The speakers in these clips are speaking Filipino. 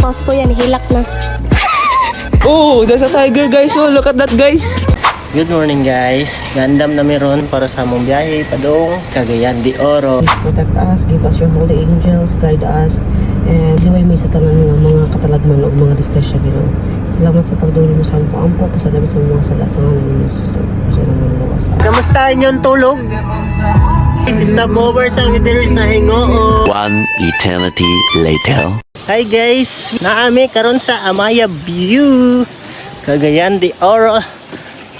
Tapos po yan, hilak na. Oh, there's a tiger guys. Oh, look at that guys. Good morning guys. Gandam na meron para sa among biyahe padong Cagayan de Oro. Protect us, give us your holy angels, guide us, and liway mi sa tanan ng mga katalagman o mga disgrasya, Ginoo. Salamat sa pagdulong mo sa ampo sa dami sa mga sala sa ngalan ni Jesus sa mga luwas. Kamusta inyong tulog? Stop over sa diri sa Hingoo. One eternity later. Hi guys, naami karon sa Amaya View, Cagayan de Oro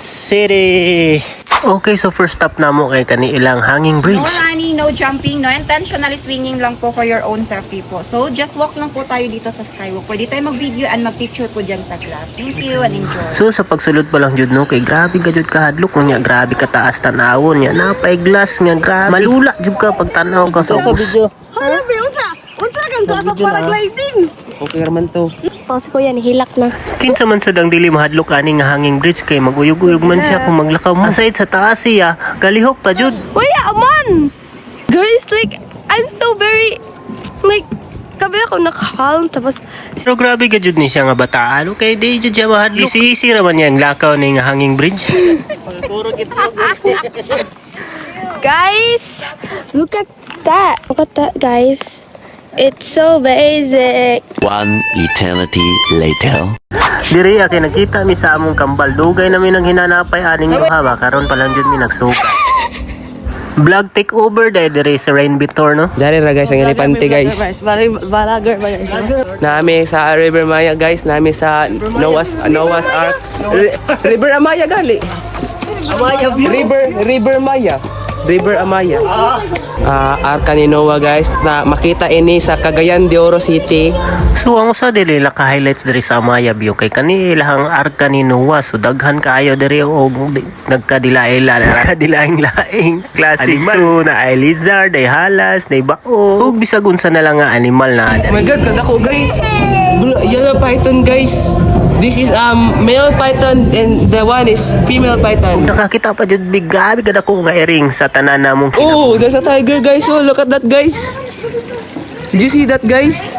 City. Okay, so first stop na mo kay kani ilang hanging bridge. No running, no jumping, no intentionally swinging lang po for your own safety po. So just walk lang po tayo dito sa skywalk. Pwede tayo mag-video and mag-picture po dyan sa class. Thank you and enjoy. So sa pagsulod pa lang jud no kay grabe ka jud kahadlok nya, grabe ka taas tanawon nya, napay glass nga grabe. Malula jud ka pag tanaw ka sa video. Hala, Beusa! Unsa kang sa paragliding? Okay naman to. Tapos po yan, hilak na. Kinsa man sa dang dili mahadlok ani nga hanging bridge kay maguyog-uyog man siya kung maglakaw mo. Aside sa taas siya, galihok pa jud. Uy, aman! Guys, like, I'm so very, like, kabi ako na-calm. Tapos, Pero grabe ka jud ni siya nga bataan. Okay, di jud siya mahadlok. Easy raman niya ang lakaw ni nga hanging bridge. guys, look at that. Look at that, guys. It's so basic. One eternity later. Diri aki nakita mi sa among kambal. Dugay namin ang hinanapay aning duha ba karon pa lang jud mi nagsuka. Vlog take over diri sa Rain Bitor no. Dari ra guys ang elepante guys. Balager ba guys? Nami sa River Maya guys, nami sa Noah's Ark. River Amaya gali. Amaya View. River Maya. River Amaya. Arka ni Noah guys na makita ini sa Cagayan de Oro City. So ang usa dili la ka highlights diri sa Amaya View kay kani ilahang arka ni Noah, so daghan kaayo diri og nagkadilaing classic so na ay lizard, ay halas, ay bao ug bisag unsa na lang nga animal na Oh my god, kadako guys. Yellow python guys. This is male python and the one is female python. nakakita pa jud big grabe kada ko nga ering sa tanan namong Oh, there's a tiger guys. Oh, look at that guys. Did you see that guys?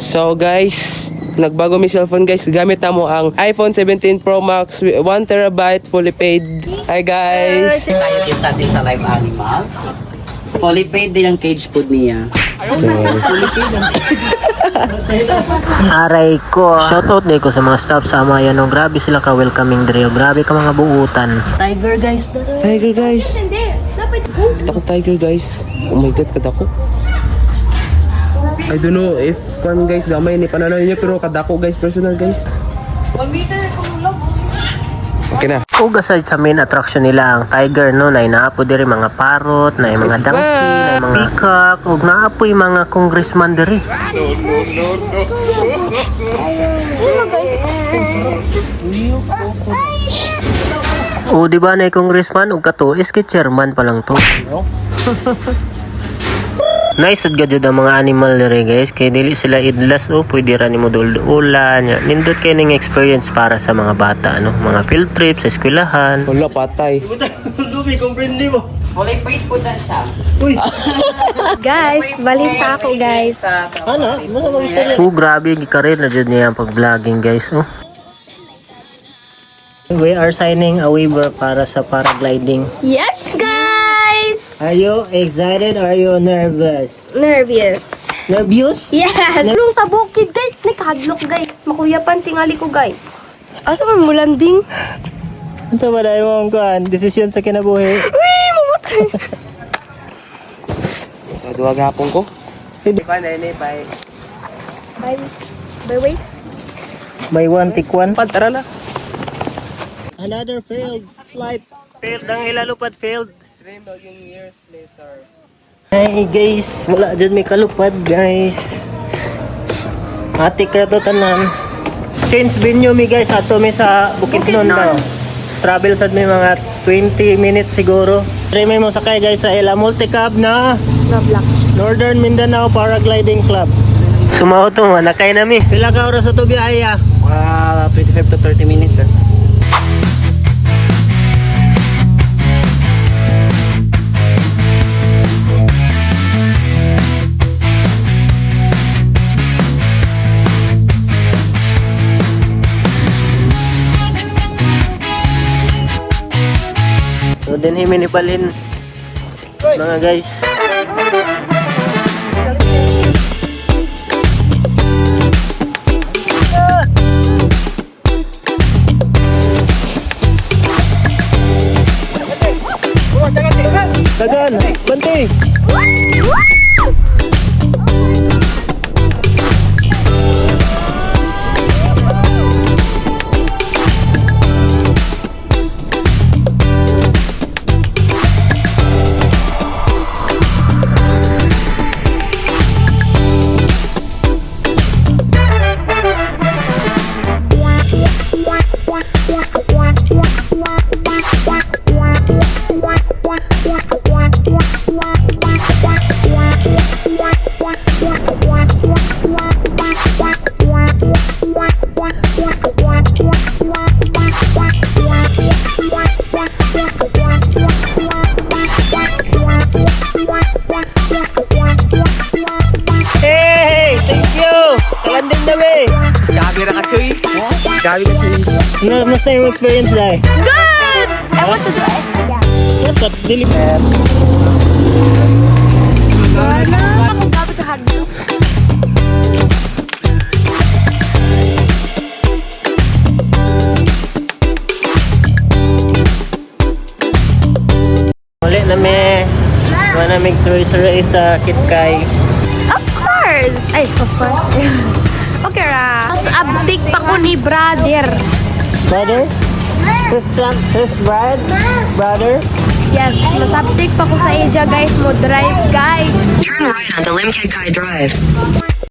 So guys, nagbago mi cellphone guys. Gamit na mo ang iPhone 17 Pro Max 1 terabyte fully paid. Hi guys. Tayo kita din sa live animals. Fully paid din ang cage food niya. aray ko. Shoutout din ko sa mga staff sa Amaya no. Grabe sila ka welcoming diri. Grabe ka mga buutan. Tiger guys. Tiger guys. Kadako tiger guys. Oh my god, kadako. I don't know if guys gamay ni pananaw niyo pero kadako guys, personal guys. 1 meter kung log. Okay na. Ug aside sa main attraction nila ang tiger no, na inaapo diri mga parrot, na mga donkey, na mga peacock, ug naapoy mga congressman diri. O di ba na congressman ug kato is chairman pa lang to. Nice sad gadyo ang mga animal diri guys, kay dili sila idlas o pwede ra nimo dul-ulan nya. Nindot kay ning experience para sa mga bata ano, mga field trip sa eskwelahan. Wala patay. Fully paid po na siya. guys, balik sa ako, guys. Grabe gikarin na jud niya ang pag-vlogging guys oh. We are signing a waiver para sa paragliding. Yes, guys! Are you excited or are you nervous? Nervous. Nervous? Yes! Nung sa bukid, guys. Nakahadlok, guys. Makuyapan tingali ko, guys. Asa man mo landing? Ano ba dahil mo ang kuhan? Desisyon sa kinabuhi. Uy, mamatay. Duwag hapon ko. Bye. Bye. Bye, wait. May one, take one. Tara na. Another failed flight. Failed ang ilalupad, failed. 3 million years later. Hey guys, wala dyan may kalupad guys. Atik na to tanan. Change venue mi guys, ato mi sa Bukidnon daw. Travel sad may mga 20 minutes siguro. Try may mo sakay guys sa Ela Multicab na Northern Mindanao Paragliding Club. Sumaho to, nakay nami. Pila ka oras sa to biyaya? 25 to 30 minutes sir. Din himinibalin. Mga guys. Tagan, bantay. Hey, thank you. Landing na we. Camera ka, Choy. Gabi ka, Choy. Musta yung experience dai? Good! I want to do it again. What that deliver? Wala. Ako gabi ka hagdo. Muli na me. Mana mag-suray-suray sa Kitkay. Of course! Ay, of course. Okay ra. Mas update pa ko ni brother. Brother? First brother? Yes, mas update pa ko sa Asia guys mo drive guys. Turn right onto Limkirkai Drive.